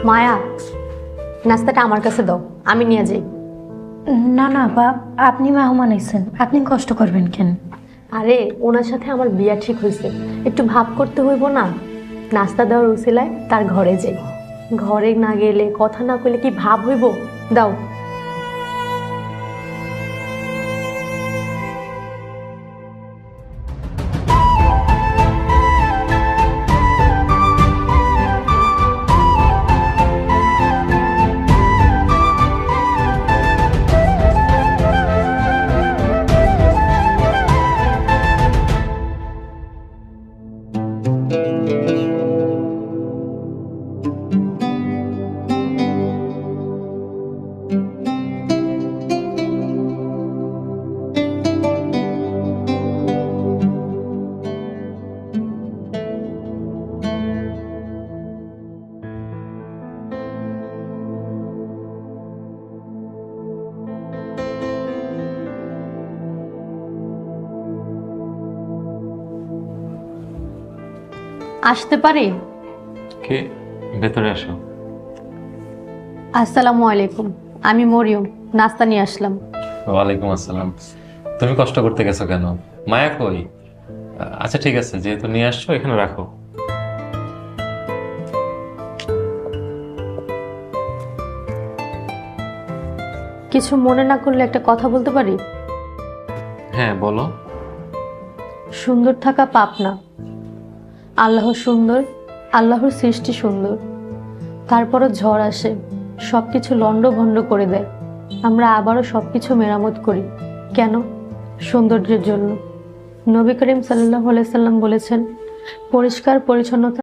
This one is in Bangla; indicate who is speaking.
Speaker 1: মায়া, নাস্তাটা আমার কাছে দাও, আমি নিয়ে যাই।
Speaker 2: না না বাপ, আপনি মেহমান আইছেন, আপনি কষ্ট করবেন কেন?
Speaker 1: আরে ওনার সাথে আমার বিয়া ঠিক হয়েছে, একটু ভাব করতে হইব না? নাস্তা দেওয়ার উসিলায় তার ঘরে যাই। ঘরে না গেলে, কথা না কইলে কি ভাব হইব? দাও। আসতে পারি?
Speaker 3: কে? ভেতরে আসো।
Speaker 1: আসসালামু আলাইকুম, আমি মরিয়ম, নাস্তা নিয়ে আসলাম।
Speaker 3: ওয়ালাইকুম আসসালাম। তুমি কষ্ট করতে গেছো কেন? মায়া কই? আচ্ছা ঠিক আছে, যেহেতু নিয়ে আসছো এখানে রাখো।
Speaker 1: কিছু মনে না করলে একটা কথা বলতে পারি?
Speaker 3: হ্যাঁ বলো।
Speaker 1: সুন্দর থাকা পাপ না। আল্লাহ সুন্দর, আল্লাহর সৃষ্টি সুন্দর। তারপরও ঝড় আসে, সবকিছু লণ্ডভণ্ড করে দেয়। আমরা আবারও সবকিছু মেরামত করি। কেন? সৌন্দর্যের জন্য। নবী করিম সাল্লাল্লাহু আলাইহি সাল্লাম বলেছেন, পরিষ্কার পরিচ্ছন্নতা